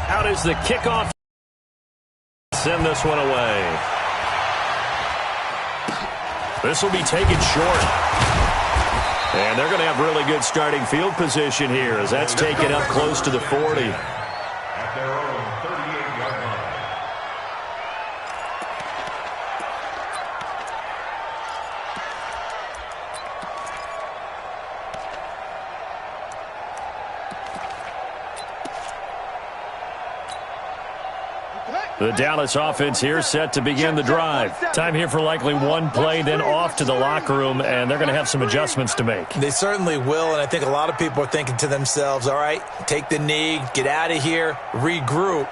Out is the kickoff. Send this one away. This will be taken short. And they're going to have really good starting field position here as that's taken up close to the 40. At their own 38-yard line. The Dallas offense here set to begin the drive. Time here for likely one play, then off to the locker room, and they're going to have some adjustments to make. They certainly will, and I think a lot of people are thinking to themselves, all right, take the knee, get out of here, regroup.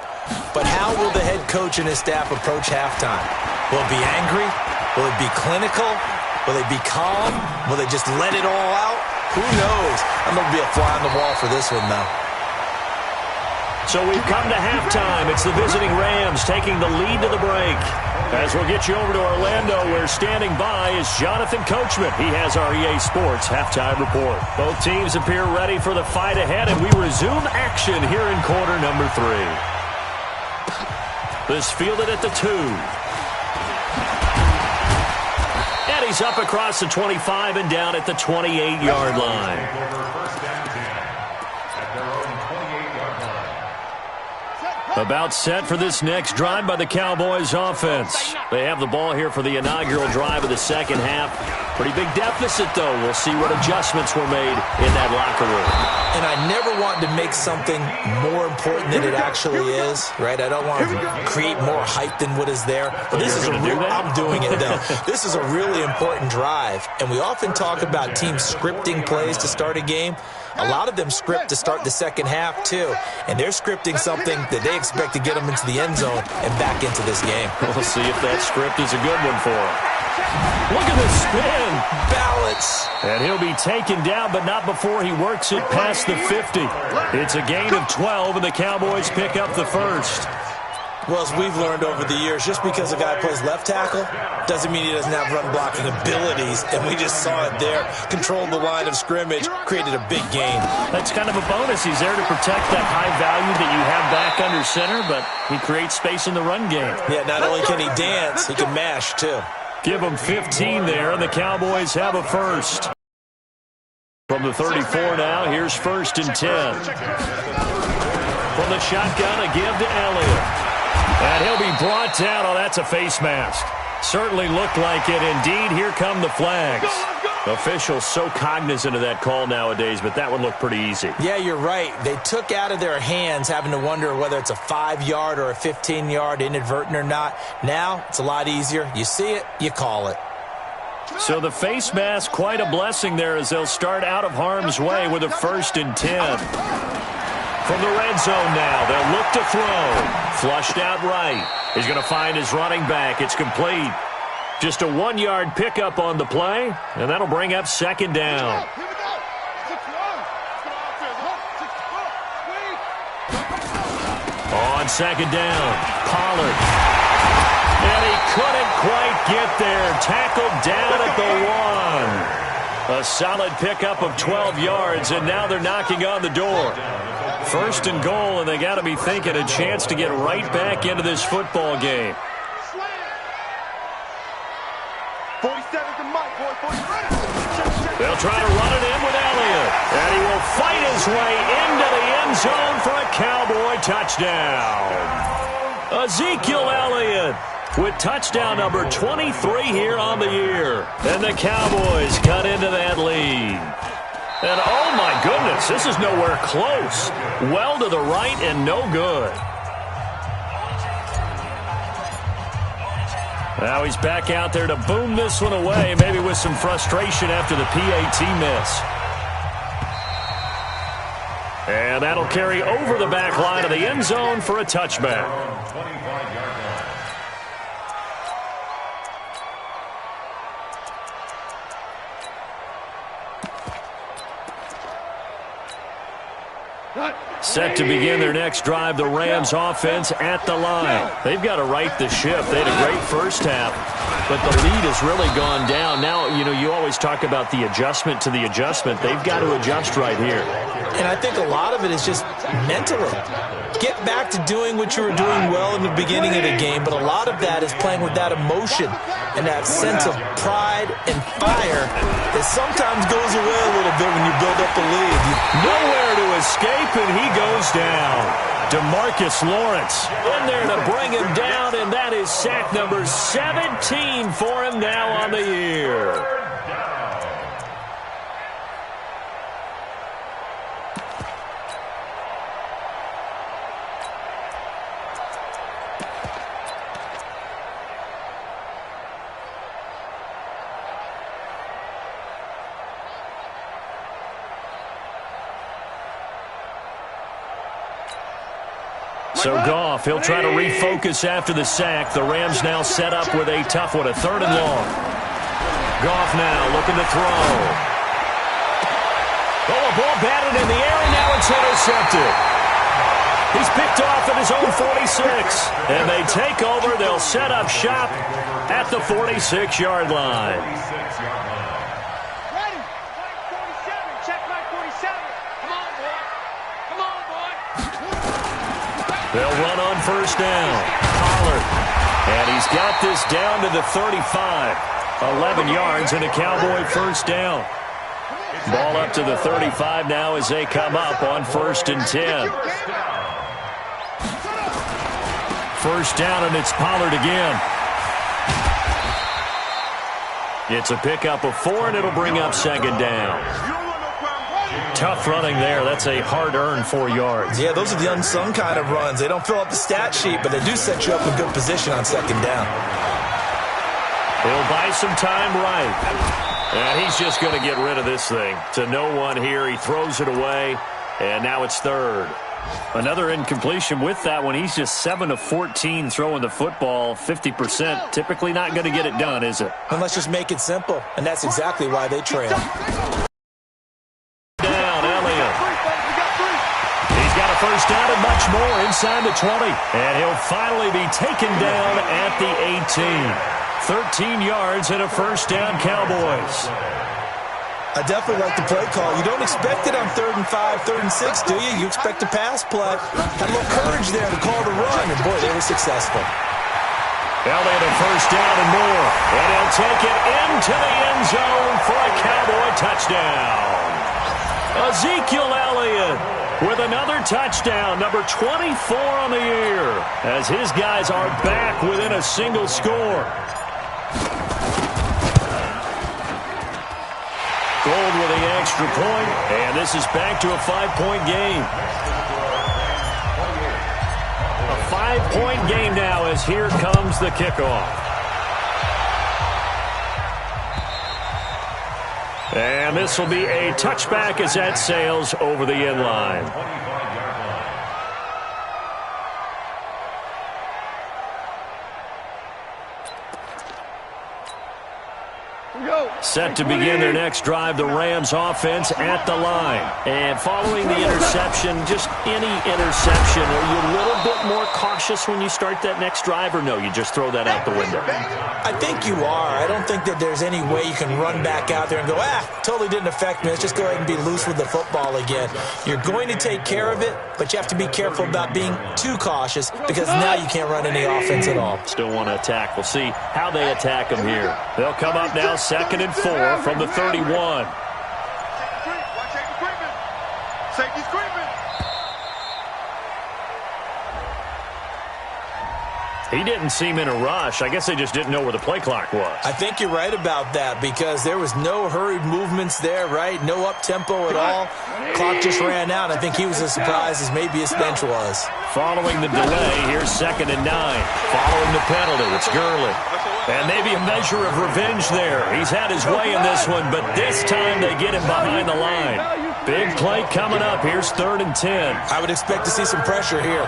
But how will the head coach and his staff approach halftime? Will it be angry? Will it be clinical? Will they be calm? Will they just let it all out? Who knows? I'm going to be a fly on the wall for this one, though. So we've come to halftime. It's the visiting Rams taking the lead to the break. As we'll get you over to Orlando, where standing by is Jonathan Coachman. He has our EA Sports halftime report. Both teams appear ready for the fight ahead, and we resume action here in quarter number 3. This fielded at the 2. And he's up across the 25 and down at the 28-yard line. About set for this next drive by the Cowboys offense. They have the ball here for the inaugural drive of the second half. Pretty big deficit, though. We'll see what adjustments were made in that locker room. And I never want to make something more important than it actually is, right? I don't want to create more hype than what is there. But this is a real, I'm doing it, though. This is a really important drive. And we often talk about teams scripting plays to start a game. A lot of them script to start the second half, too. And they're scripting something that they expect to get them into the end zone and back into this game. We'll see if that script is a good one for them. Look at the spin. Balance. And he'll be taken down, but not before he works it past the 50. It's a gain of 12, and the Cowboys pick up the first. Well, as we've learned over the years, just because a guy plays left tackle doesn't mean he doesn't have run-blocking abilities, and we just saw it there. Controlled the line of scrimmage, created a big gain. That's kind of a bonus. He's there to protect that high value that you have back under center, but he creates space in the run game. Yeah, not only can he dance, he can mash, too. Give him 15 there, and the Cowboys have a first. From the 34 now, here's 1st and 10. From the shotgun, a give to Elliott. And he'll be brought down. Oh, that's a face mask. Certainly looked like it. Indeed, here come the flags. Officials so cognizant of that call nowadays, but that one looked pretty easy. Yeah, you're right. They took out of their hands having to wonder whether it's a 5-yard or a 15-yard inadvertent or not. Now, it's a lot easier. You see it, you call it. So the face mask, quite a blessing there as they'll start out of harm's way with a 1st and 10. From the red zone now, they'll look to throw. Flushed out right. He's going to find his running back. It's complete. Just a 1-yard pickup on the play, and that'll bring up 2nd down. On 2nd down, Pollard. And he couldn't quite get there. Tackled down at the 1. A solid pickup of 12 yards, and now they're knocking on the door. 1st and goal, and they got to be thinking a chance to get right back into this football game. They'll try to run it in with Elliott, and he will fight his way into the end zone for a Cowboy touchdown. Ezekiel Elliott with touchdown number 23 here on the year, and the Cowboys cut into that lead. And oh my goodness, this is nowhere close. Well to the right and no good. Now he's back out there to boom this one away, maybe with some frustration after the PAT miss. And that'll carry over the back line of the end zone for a touchback. Set to begin their next drive, the Rams offense at the line. They've got to right the ship. They had a great first half, but the lead has really gone down. Now, you always talk about the adjustment to the adjustment. They've got to adjust right here. And I think a lot of it is just mentally. Get back to doing what you were doing well in the beginning of the game, but a lot of that is playing with that emotion and that sense of pride and fire that sometimes goes away a little bit when you build up a lead. Nowhere to escape, and he goes down. DeMarcus Lawrence in there to bring him down, and that is sack number 17 for him now on the year. So Goff, he'll try to refocus after the sack. The Rams now set up with a tough one, a 3rd and long. Goff now looking to throw. Oh, a ball batted in the air, and now it's intercepted. He's picked off at his own 46. And they take over. They'll set up shop at the 46-yard line. Ready? 47. Check my 47. Come on, boy. Come on, boy. They'll run on 1st down. Pollard. And he's got this down to the 35. 11 yards and a Cowboy 1st down. Ball up to the 35 now as they come up on 1st and 10. 1st down, and it's Pollard again. It's a pickup of 4, and it'll bring up 2nd down. Tough running there. That's a hard-earned 4 yards. Yeah, those are the unsung kind of runs. They don't fill up the stat sheet, but they do set you up in good position on 2nd down. He'll buy some time right. And he's just going to get rid of this thing. To no one here. He throws it away, and now it's 3rd. Another incompletion with that one. He's just 7 of 14 throwing the football, 50%. Typically not going to get it done, is it? And let's just make it simple, and that's exactly why they trail. Down, Elliott. He's got a 1st down and much more inside the 20. And he'll finally be taken down at the 18. 13 yards and a 1st down, Cowboys. I definitely like the play call. You don't expect it on 3rd and 5, 3rd and 6, do you? You expect a pass play. Had a little courage there to call the run, and boy, they were successful. Elliott a 1st down and more. And he'll take it into the end zone for a Cowboy touchdown. Ezekiel Elliott with another touchdown, number 24 on the year, as his guys are back within a single score. Gold with the extra point, and this is back to a 5-point game. A 5-point game now as here comes the kickoff. And this will be a touchback as that sails over the end line. Set to begin their next drive, the Rams offense at the line. And following the interception, just any interception, are you a little bit more cautious when you start that next drive, or no, you just throw that out the window? I think you are. I don't think that there's any way you can run back out there and go, totally didn't affect me. Let's just go ahead and be loose with the football again. You're going to take care of it, but you have to be careful about being too cautious because now you can't run any offense at all. Still want to attack. We'll see how they attack them here. They'll come up now 2nd and 4 from the 31. Safety's creeping. He didn't seem in a rush. I guess they just didn't know where the play clock was. I think you're right about that because there was no hurried movements there, right? No up-tempo at all. Clock just ran out. I think he was as surprised as maybe his bench was. Following the delay, here's 2nd and 9. Following the penalty, it's Gurley. And maybe a measure of revenge there. He's had his way in this one, but this time they get him behind the line. Big play coming up. Here's 3rd and 10. I would expect to see some pressure here.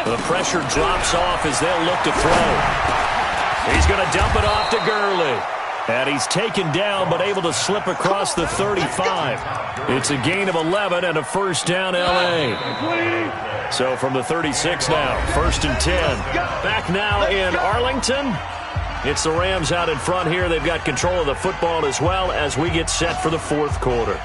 The pressure drops off as they'll look to throw. He's going to dump it off to Gurley. And he's taken down but able to slip across the 35. It's a gain of 11 and a 1st down L.A. So from the 36 now, 1st and 10. Back now in Arlington. It's the Rams out in front here. They've got control of the football as well as we get set for the fourth quarter.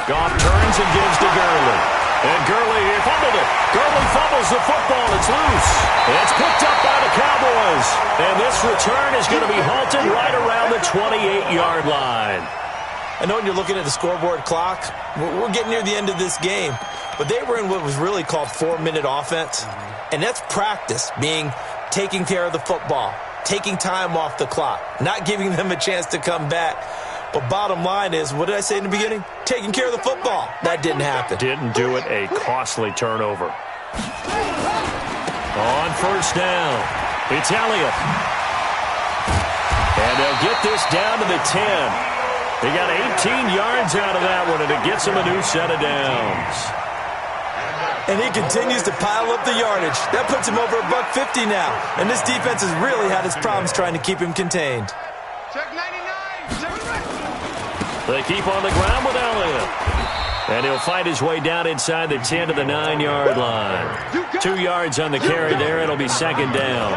Goff turns and gives to Gurley. And Gurley, he fumbled it. Gurley fumbles the football. It's loose. It's picked up by the Cowboys. And this return is going to be halted right around the 28-yard line. I know when you're looking at the scoreboard clock, we're getting near the end of this game. But they were in what was really called 4-minute offense. And that's practice, being taking care of the football, taking time off the clock, not giving them a chance to come back. But bottom line is, what did I say in the beginning? Taking care of the football. That didn't happen. Didn't do it. A costly turnover. On first down, it's Elliott. And they'll get this down to the 10. They got 18 yards out of that one, and it gets them a new set of downs. And he continues to pile up the yardage. That puts him over $150 now. And this defense has really had its problems trying to keep him contained. Check 99. Check right. They keep on the ground with Elliott. And he'll fight his way down inside the 10 to the 9-yard line. 2 yards on the carry there. It'll be second down.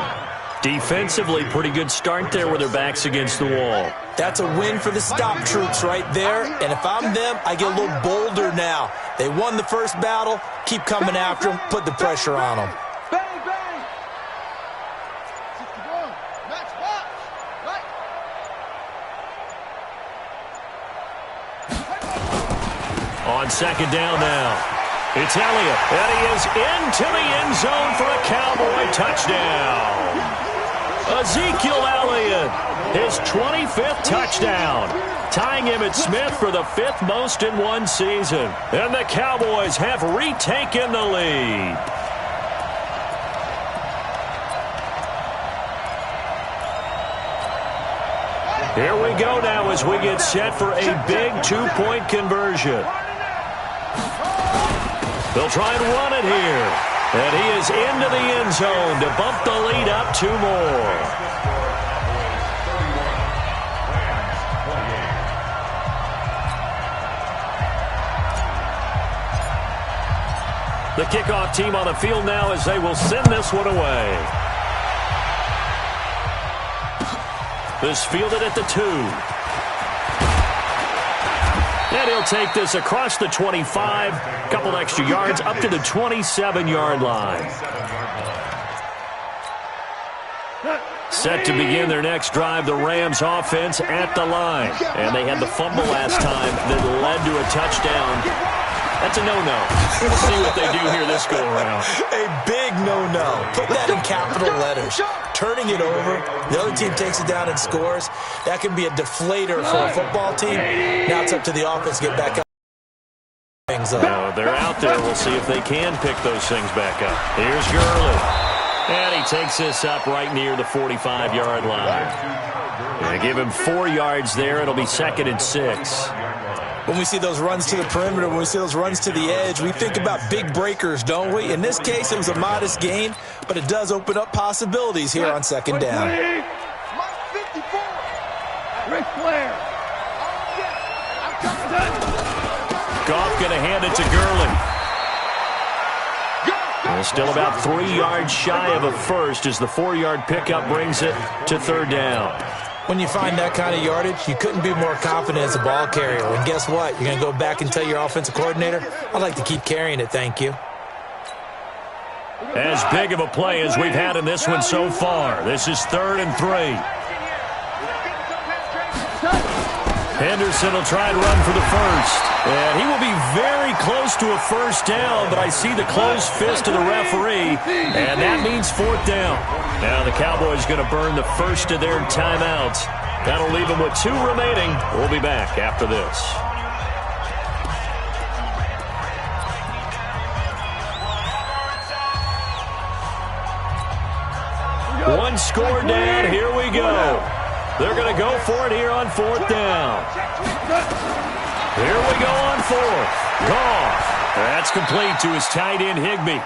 Defensively, pretty good start there with their backs against the wall. That's a win for the stop troops right there. And if I'm them, I get a little bolder now. They won the first battle. Keep coming after them. Put the pressure on them. Bang, bang. 61. Max box. Right. On second down now. It's Elliott, and he is into the end zone for a Cowboy touchdown. Ezekiel Elliott, his 25th touchdown, tying him at Smith for the 5th most in one season. And the Cowboys have retaken the lead. Here we go now as we get set for a big 2-point conversion. They'll try and run it here. And he is into the end zone to bump the lead up 2 more. The kickoff team on the field now as they will send this one away. This fielded at the 2. And he'll take this across the 25, couple extra yards up to the 27-yard line. Set to begin their next drive, the Rams offense at the line. And they had the fumble last time that led to a touchdown. That's a no-no. We'll see what they do here this go-around. A big no-no. Put that in capital letters. Turning it over, the other team takes it down and scores. That can be a deflator for a football team. Now it's up to the offense to get back up. Now they're out there. We'll see if they can pick those things back up. Here's Gurley. And he takes this up right near the 45-yard line. They give him 4 yards there. It'll be second and 6. When we see those runs to the perimeter, when we see those runs to the edge, we think about big breakers, don't we? In this case, it was a modest gain, but it does open up possibilities here on second down. Ric Flair. Goff going to hand it to Gurley. And still about 3 yards shy of a first as the 4-yard pickup brings it to third down. When you find that kind of yardage, you couldn't be more confident as a ball carrier. And guess what? You're going to go back and tell your offensive coordinator, I'd like to keep carrying it, thank you. As big of a play as we've had in this one so far. This is 3rd and 3. Henderson will try and run for the first. And he will be very close to a first down, but I see the closed fist of the referee, and that means 4th down. Now the Cowboys going to burn the first of their timeouts. That'll leave them with 2 remaining. We'll be back after this. One score down. Here we go. They're going to go for it here on 4th down. Here we go on 4th. Goff. That's complete to his tight end, Higbee.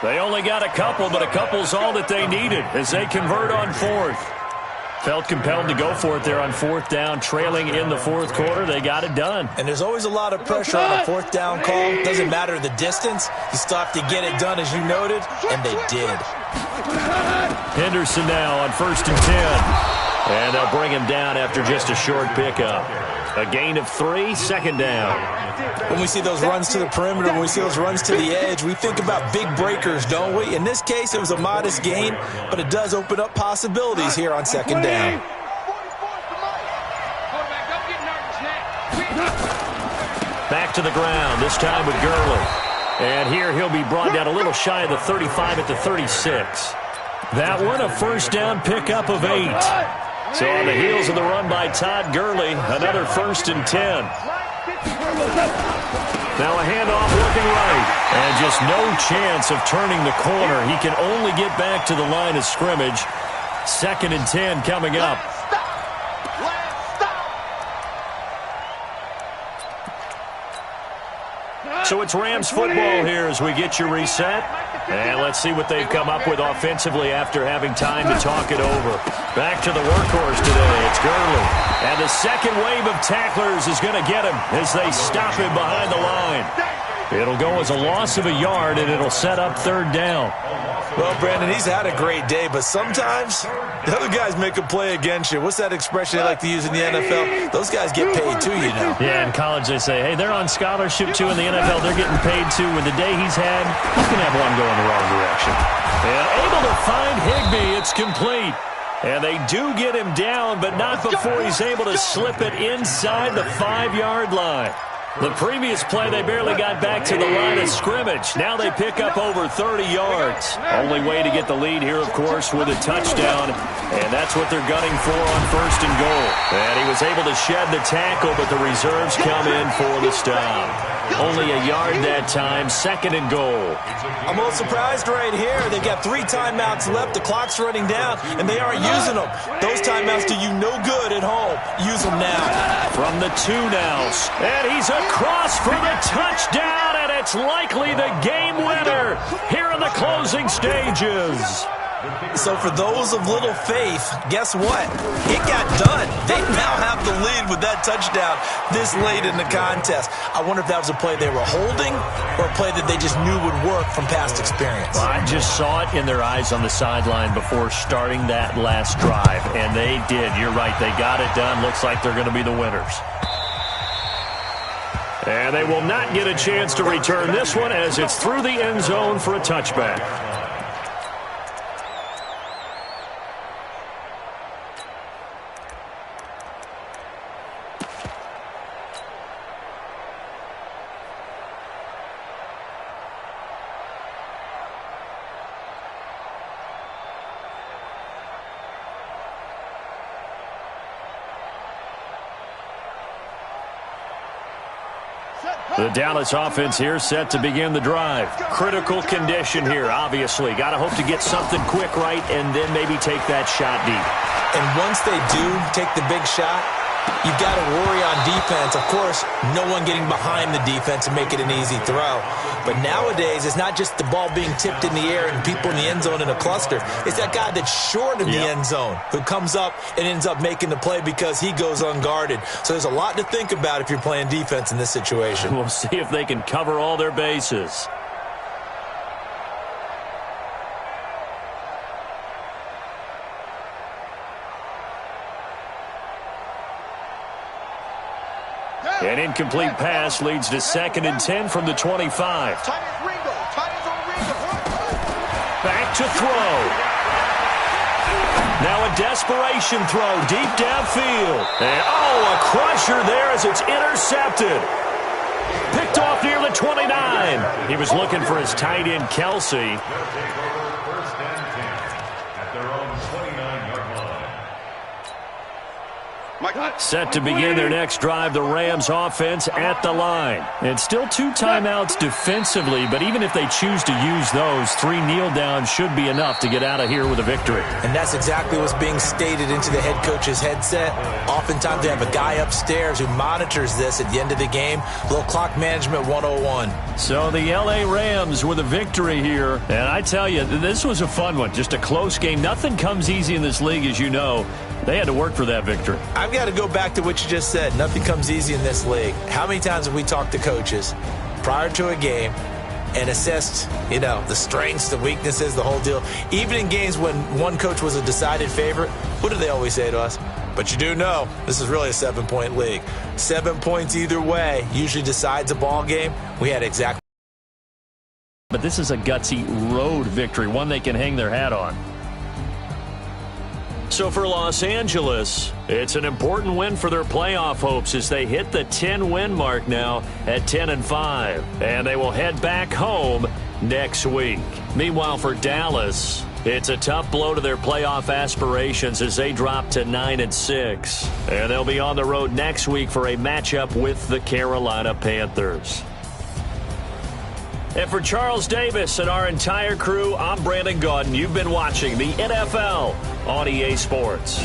They only got a couple, but a couple's all that they needed as they convert on 4th. Felt compelled to go for it there on fourth down, trailing in the fourth quarter. They got it done. And there's always a lot of pressure on a fourth down call. Doesn't matter the distance. You still have to get it done, as you noted, and they did. Henderson now on 1st and 10. And they'll bring him down after just a short pickup. A gain of 3, 2nd down. When we see those runs to the perimeter, when we see those runs to the edge, we think about big breakers, don't we? In this case, it was a modest gain, but it does open up possibilities here on 2nd down. Back to the ground, this time with Gurley. And here he'll be brought down a little shy of the 35 at the 36. That one, a first down pickup of 8. So on the heels of the run by Todd Gurley, another 1st and 10. Now a handoff looking right. And just no chance of turning the corner. He can only get back to the line of scrimmage. 2nd and 10 coming up. So it's Rams football here as we get you reset. And let's see what they've come up with offensively after having time to talk it over. Back to the workhorse today. It's Gurley. And the second wave of tacklers is going to get him as they stop him behind the line. It'll go as a loss of a yard, and it'll set up 3rd down. Well, Brandon, he's had a great day, but sometimes the other guys make a play against you. What's that expression they like to use in the NFL? Those guys get paid too, you know. Yeah, in college they say, hey, they're on scholarship too. In the NFL, they're getting paid too. With the day he's had, you can have one go in the wrong direction. And able to find Higbee. It's complete. And they do get him down, but not before he's able to slip it inside the 5-yard line. The previous play, they barely got back to the line of scrimmage. Now they pick up over 30 yards. Only way to get the lead here, of course, with a touchdown. And that's what they're gunning for on 1st and goal. And he was able to shed the tackle, but the reserves come in for the stop. Only a yard that time, 2nd and goal. I'm a little surprised right here. They've got 3 timeouts left. The clock's running down, and they aren't using them. Those timeouts do you no good at home. Use them now. From the 2 now. And he's across for the touchdown, and it's likely the game winner here in the closing stages. So for those of little faith, guess what? It got done. They now have the lead with that touchdown this late in the contest. I wonder if that was a play they were holding or a play that they just knew would work from past experience. Well, I just saw it in their eyes on the sideline before starting that last drive, and they did. You're right. They got it done. Looks like they're going to be the winners. And they will not get a chance to return this one as it's through the end zone for a touchback. The Dallas offense here set to begin the drive. Critical condition here, obviously. Got to hope to get something quick right and then maybe take that shot deep. And once they do take the big shot, you've got to worry on defense. Of course, no one getting behind the defense and make it an easy throw. But nowadays, it's not just the ball being tipped in the air and people in the end zone in a cluster. It's that guy that's short of the end zone who comes up and ends up making the play because he goes unguarded. So there's a lot to think about if you're playing defense in this situation. We'll see if they can cover all their bases. An incomplete pass leads to 2nd and 10 from the 25. Back to throw. Now a desperation throw deep downfield. And a crusher there as it's intercepted. Picked off near the 29. He was looking for his tight end, Kelsey. Set to begin their next drive, the Rams offense at the line. And still 2 timeouts defensively, but even if they choose to use those, 3 kneel downs should be enough to get out of here with a victory. And that's exactly what's being stated into the head coach's headset. Oftentimes they have a guy upstairs who monitors this at the end of the game. Little clock management 101. So the LA Rams with a victory here. And I tell you, this was a fun one. Just a close game. Nothing comes easy in this league, as you know. They had to work for that victory. I've got to go back to what you just said. Nothing comes easy in this league. How many times have we talked to coaches prior to a game and assessed, the strengths, the weaknesses, the whole deal? Even in games when one coach was a decided favorite, what do they always say to us? But you do know this is really a 7-point league. 7 points either way usually decides a ball game. We had exactly. But this is a gutsy road victory, one they can hang their hat on. So for Los Angeles, it's an important win for their playoff hopes as they hit the 10-win mark now at 10-5. And they will head back home next week. Meanwhile, for Dallas, it's a tough blow to their playoff aspirations as they drop to 9-6. And they'll be on the road next week for a matchup with the Carolina Panthers. And for Charles Davis and our entire crew, I'm Brandon Gaudin. You've been watching the NFL on EA Sports.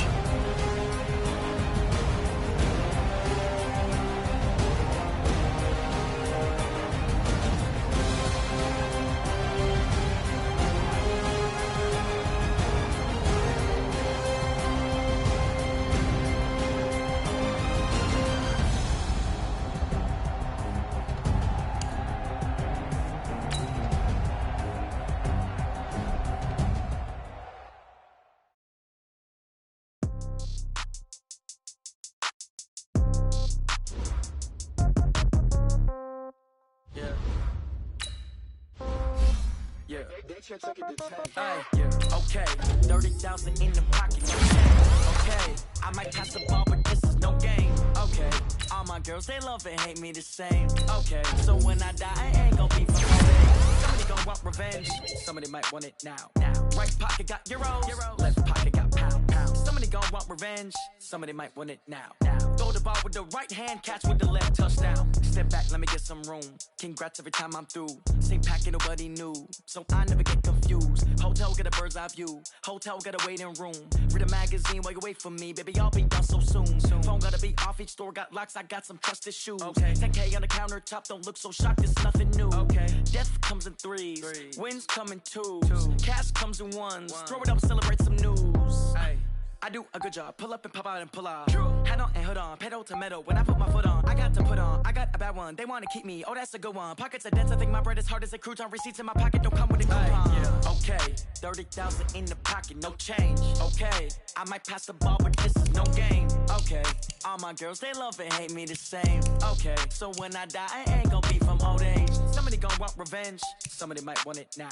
Okay, 30,000 in the pocket. Okay, I might pass the ball, but this is no game. Okay, all my girls, they love and hate me the same. Okay, so when I die, I ain't gonna be for all day. Somebody gonna want revenge, somebody might want it now. Right pocket got euros, left pocket got pound. Somebody gonna want revenge, somebody might want it now. Throw the ball with the right hand, catch with the left, touchdown. Step back, let me get some room. Congrats every time I'm through. Same packet, nobody knew, so I never get confused. Hotel get a bird's eye view. Hotel got a waiting room. Read a magazine while you wait for me, baby. I'll be done so soon. Phone gotta be off. Each store got locks. I got some trusted shoes. Okay. 10K on the countertop. Don't look so shocked. It's nothing new. Okay. Death comes in threes. Wins come in twos. Cash comes in ones. Throw it up, celebrate some news. Hey. I do a good job. Pull up and pop out and pull off. Hat on and hood on. Pedal to metal. When I put my foot on, I got to put on. I got a bad one. They want to keep me. Oh, that's a good one. Pockets are dense. I think my bread is hard as a crouton. Receipts in my pocket don't come with a coupon. Okay, 30,000 in the pocket, no change. Okay, I might pass the ball, but this is no game. Okay, all my girls, they love and hate me the same. Okay, so when I die, I ain't gonna be from old age. Somebody gonna want revenge. Somebody might want it now.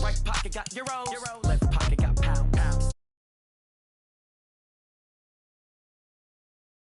Right pocket got euros. Left pocket got pound.